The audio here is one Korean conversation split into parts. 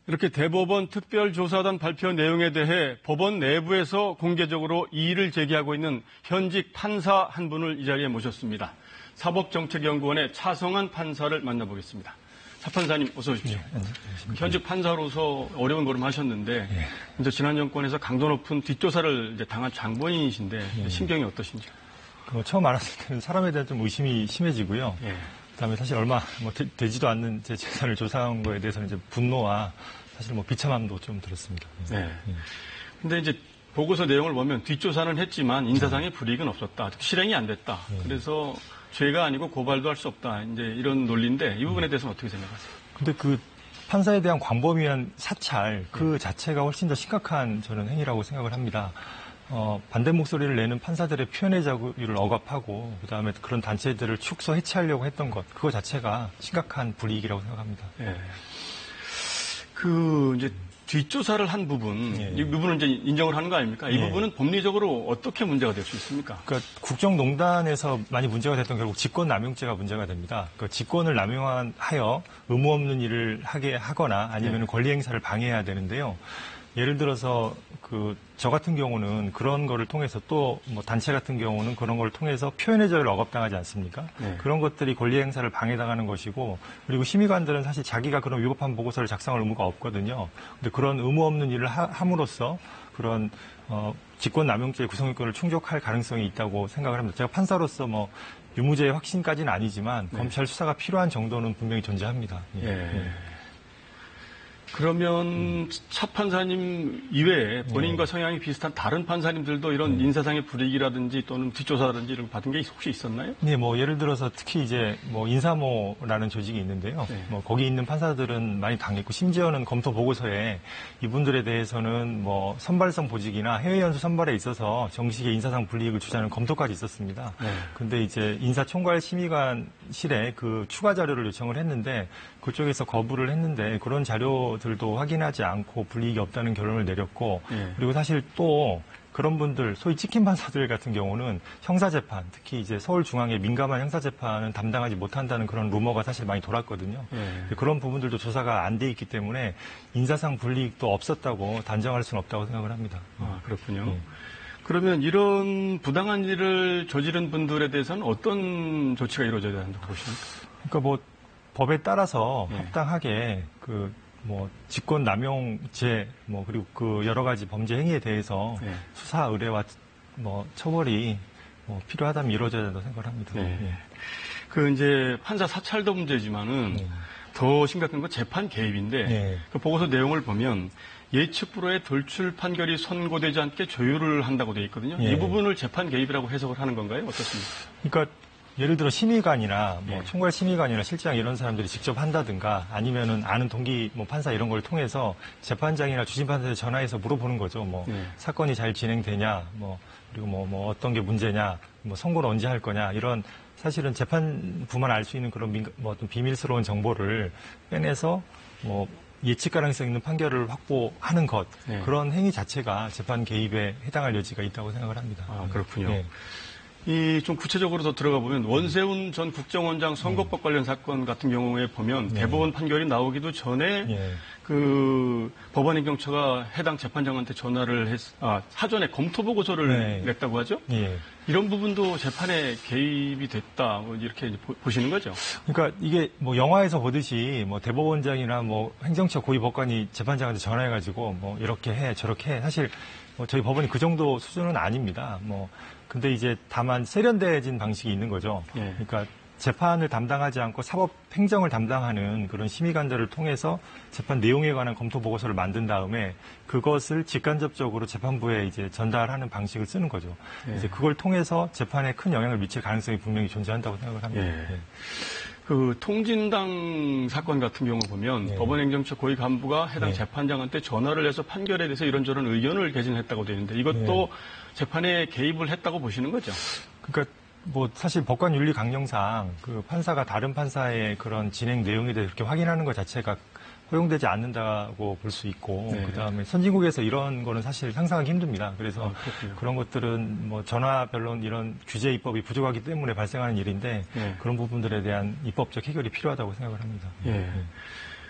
이렇게 대법원 특별조사단 발표 내용에 대해 법원 내부에서 공개적으로 이의를 제기하고 있는 현직 판사 한 분을 이 자리에 모셨습니다. 사법정책연구원의 차성한 판사를 만나보겠습니다. 차 판사님 어서 오십시오. 네, 현직 판사로서 어려운 걸음 하셨는데 이제 지난 정권에서 강도 높은 뒷조사를 이제 당한 장본인이신데 심경이 어떠신지요? 처음 알았을 때는 사람에 대한 좀 의심이 심해지고요. 그다음에 사실 얼마 되지도 않는 제 재산을 조사한 거에 대해서는 이제 분노와 사실 비참함도 좀 들었습니다. 근데 이제 보고서 내용을 보면 뒷조사는 했지만 인사상의 불이익은 없었다. 실행이 안 됐다. 그래서 죄가 아니고 고발도 할 수 없다. 이제 이런 논리인데 이 부분에 대해서는 어떻게 생각하세요? 근데 그 판사에 대한 광범위한 사찰 그 자체가 훨씬 더 심각한 저는 행위라고 생각을 합니다. 반대 목소리를 내는 판사들의 표현의 자유를 억압하고 그다음에 그런 단체들을 축소 해체하려고 했던 것 그거 자체가 심각한 불이익이라고 생각합니다. 이제 뒷조사를 한 부분, 이 부분은 이제 인정을 하는 거 아닙니까? 이 부분은 법리적으로 어떻게 문제가 될 수 있습니까? 그러니까 국정농단에서 많이 문제가 됐던 결국 직권남용죄가 문제가 됩니다. 그 직권을 남용하여 의무 없는 일을 하게 하거나 아니면 권리 행사를 방해해야 되는데요. 예를 들어서 저 같은 경우는 그런 거를 통해서 또 단체 같은 경우는 그런 걸 통해서 표현의 자유를 억압당하지 않습니까? 그런 것들이 권리 행사를 방해당하는 것이고 그리고 심의관들은 사실 자기가 그런 위법한 보고서를 작성할 의무가 없거든요. 근데 그런 의무 없는 일을 함으로써 그런 직권남용죄의 구성요건을 충족할 가능성이 있다고 생각을 합니다. 제가 판사로서 유무죄의 확신까지는 아니지만 검찰 수사가 필요한 정도는 분명히 존재합니다. 그러면 차 판사님 이외에 본인과 성향이 비슷한 다른 판사님들도 이런 인사상의 불이익이라든지 또는 뒷조사라든지 이런 거 받은 게 혹시 있었나요? 네, 예를 들어서 특히 이제 인사모라는 조직이 있는데요. 거기 있는 판사들은 많이 당했고 심지어는 검토 보고서에 이분들에 대해서는 선발성 보직이나 해외 연수 선발에 있어서 정식의 인사상 불이익을 주자는 검토까지 있었습니다. 근데 이제 인사총괄 심의관실에 그 추가 자료를 요청을 했는데 그쪽에서 거부를 했는데 그런 자료들도 확인하지 않고 불이익이 없다는 결론을 내렸고 그리고 사실 또 그런 분들 소위 찍힌 판사들 같은 경우는 형사재판 특히 이제 서울중앙의 민감한 형사재판은 담당하지 못한다는 그런 루머가 사실 많이 돌았거든요. 그런 부분들도 조사가 안 돼 있기 때문에 인사상 불이익도 없었다고 단정할 수는 없다고 생각을 합니다. 아, 그렇군요. 그러면 이런 부당한 일을 저지른 분들에 대해서는 어떤 조치가 이루어져야 한다고 보십니까? 그러니까 법에 따라서 합당하게 직권남용죄 그리고 여러 가지 범죄 행위에 대해서 수사 의뢰와 처벌이 필요하다면 이루어져야 된다고 생각을 합니다. 이제 판사 사찰도 문제지만은 더 심각한 건 재판 개입인데 그 보고서 내용을 보면 예측 불허의 돌출 판결이 선고되지 않게 조율을 한다고 되어 있거든요. 이 부분을 재판 개입이라고 해석을 하는 건가요? 어떻습니까? 그러니까 예를 들어 심의관이나 총괄 심의관이나 실장 이런 사람들이 직접 한다든가 아니면은 아는 동기 판사 이런 걸 통해서 재판장이나 주심 판사에 전화해서 물어보는 거죠. 사건이 잘 진행되냐, 그리고 어떤 게 문제냐, 선고를 언제 할 거냐 이런 사실은 재판부만 알 수 있는 그런 어떤 비밀스러운 정보를 빼내서 예측 가능성 있는 판결을 확보하는 것 그런 행위 자체가 재판 개입에 해당할 여지가 있다고 생각을 합니다. 아, 그렇군요. 좀 구체적으로 더 들어가 보면 원세훈 전 국정원장 선거법 관련 사건 같은 경우에 보면 대법원 판결이 나오기도 전에 법원행정처가 해당 재판장한테 전화를 사전에 검토 보고서를 냈다고 하죠. 이런 부분도 재판에 개입이 됐다 이렇게 보시는 거죠. 그러니까 이게 영화에서 보듯이 대법원장이나 행정처 고위 법관이 재판장한테 전화해가지고 이렇게 해 저렇게 해 사실 저희 법원이 그 정도 수준은 아닙니다. 근데 이제 다만 세련돼진 방식이 있는 거죠. 그러니까 재판을 담당하지 않고 사법 행정을 담당하는 그런 심의관들을 통해서 재판 내용에 관한 검토 보고서를 만든 다음에 그것을 직간접적으로 재판부에 이제 전달하는 방식을 쓰는 거죠. 이제 그걸 통해서 재판에 큰 영향을 미칠 가능성이 분명히 존재한다고 생각을 합니다. 통진당 사건 같은 경우 보면 법원행정처 고위 간부가 해당 재판장한테 전화를 해서 판결에 대해서 이런저런 의견을 개진했다고 되는데 이것도 재판에 개입을 했다고 보시는 거죠? 그러니까 사실 법관 윤리 강령상 그 판사가 다른 판사의 그런 진행 내용에 대해서 그렇게 확인하는 것 자체가 허용되지 않는다고 볼 수 있고 그다음에 선진국에서 이런 거는 사실 상상하기 힘듭니다. 그래서 그런 것들은 전화 변론 이런 규제 입법이 부족하기 때문에 발생하는 일인데 그런 부분들에 대한 입법적 해결이 필요하다고 생각을 합니다.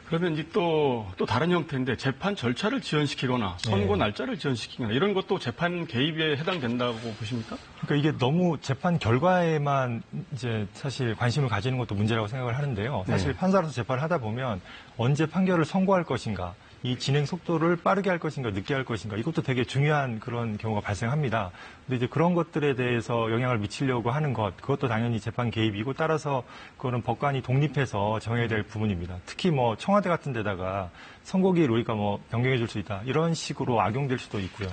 그러면 이제 또 다른 형태인데 재판 절차를 지연시키거나 선고 날짜를 지연시키거나 이런 것도 재판 개입에 해당된다고 보십니까? 그러니까 이게 너무 재판 결과에만 이제 사실 관심을 가지는 것도 문제라고 생각을 하는데요. 사실 판사로서 재판을 하다 보면 언제 판결을 선고할 것인가, 이 진행 속도를 빠르게 할 것인가, 늦게 할 것인가, 이것도 되게 중요한 그런 경우가 발생합니다. 근데 이제 그런 것들에 대해서 영향을 미치려고 하는 그것도 당연히 재판 개입이고, 따라서 그거는 법관이 독립해서 정해야 될 부분입니다. 특히 뭐 청와대 같은 데다가 선고기일 우리가 뭐 변경해 줄 수 있다, 이런 식으로 악용될 수도 있고요.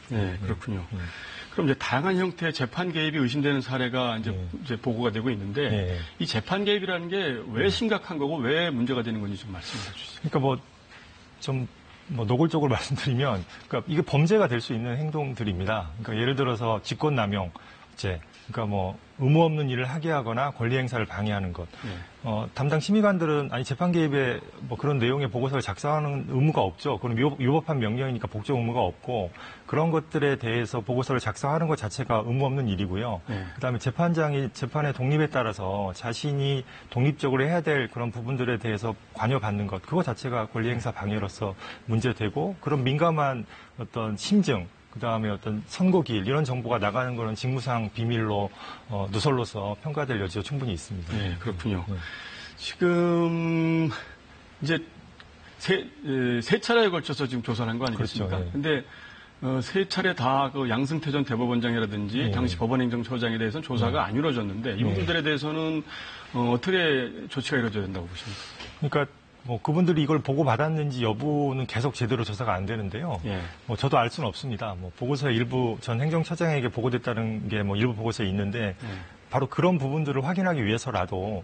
네, 그렇군요. 그럼 이제 다양한 형태의 재판 개입이 의심되는 사례가 이제 보고가 되고 있는데 이 재판 개입이라는 게 왜 심각한 거고 왜 문제가 되는 건지 좀 말씀해 주시죠. 그러니까 노골적으로 말씀드리면, 그러니까 이게 범죄가 될 수 있는 행동들입니다. 그러니까 예를 들어서 직권남용죄, 그러니까 뭐 의무 없는 일을 하게 하거나 권리 행사를 방해하는 것. 담당 심의관들은 재판 개입에 뭐 그런 내용의 보고서를 작성하는 의무가 없죠. 그건 위법한 명령이니까 복종 의무가 없고, 그런 것들에 대해서 보고서를 작성하는 것 자체가 의무 없는 일이고요. 그다음에 재판장이 재판의 독립에 따라서 자신이 독립적으로 해야 될 그런 부분들에 대해서 관여받는 것, 그거 자체가 권리 행사 방해로서 문제되고, 그런 민감한 어떤 심증, 그다음에 어떤 선고기일 이런 정보가 나가는 거는 직무상 비밀로 누설로서 평가될 여지가 충분히 있습니다. 네, 그렇군요. 지금 이제 세 차례에 걸쳐서 지금 조사를 한 거 아니겠습니까? 그렇죠. 근데 세 차례 다 그 양승태 전 대법원장이라든지 당시 법원행정처장에 대해서는 조사가 안 이루어졌는데 이 부분들에 대해서는 어떻게 조치가 이루어져야 된다고 보십니까? 그러니까 뭐 그분들이 이걸 보고 받았는지 여부는 계속 제대로 조사가 안 되는데요. 뭐 저도 알 수는 없습니다. 뭐 보고서에 일부 전 행정처장에게 보고됐다는 게 뭐 일부 보고서에 있는데 바로 그런 부분들을 확인하기 위해서라도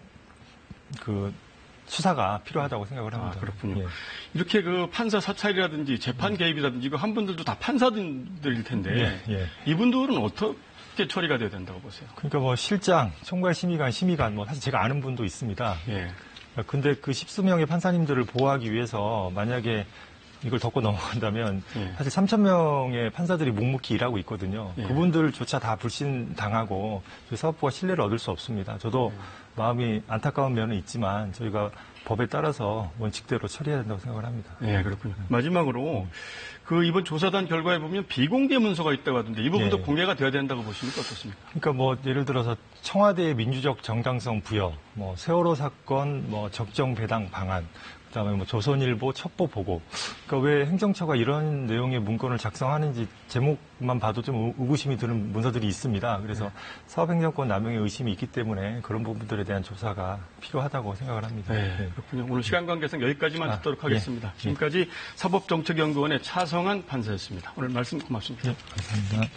그 수사가 필요하다고 생각을 합니다. 그렇군요. 이렇게 그 판사 사찰이라든지 재판 개입이라든지 이거 한 분들도 다 판사들일 텐데 이분들은 어떻게 처리가 돼야 된다고 보세요? 그러니까 뭐 실장, 총괄 심의관 뭐 사실 제가 아는 분도 있습니다. 근데 그 10수명의 판사님들을 보호하기 위해서 만약에 이걸 덮고 넘어간다면 사실 3,000명의 판사들이 묵묵히 일하고 있거든요. 그분들조차 다 불신당하고 사법부가 신뢰를 얻을 수 없습니다. 저도 마음이 안타까운 면은 있지만 저희가 법에 따라서 원칙대로 처리해야 된다고 생각을 합니다. 네, 그렇군요. 마지막으로 그 이번 조사단 결과에 보면 비공개 문서가 있다고 하던데 이 부분도 공개가 돼야 된다고 보십니까? 어떻습니까? 그러니까 뭐 예를 들어서 청와대의 민주적 정당성 부여, 뭐 세월호 사건, 뭐 적정 배당 방안, 그다음에 뭐 조선일보 첩보 보고. 그러니까 왜 행정처가 이런 내용의 문건을 작성하는지 제목만 봐도 좀 의구심이 드는 문서들이 있습니다. 그래서 사업행정권 남용의 의심이 있기 때문에 그런 부분들에 대한 조사가 필요하다고 생각을 합니다. 네, 그렇군요. 오늘 시간 관계상 여기까지만 듣도록 하겠습니다. 지금까지 사법정책연구원의 차성한 판사였습니다. 오늘 말씀 고맙습니다. 감사합니다.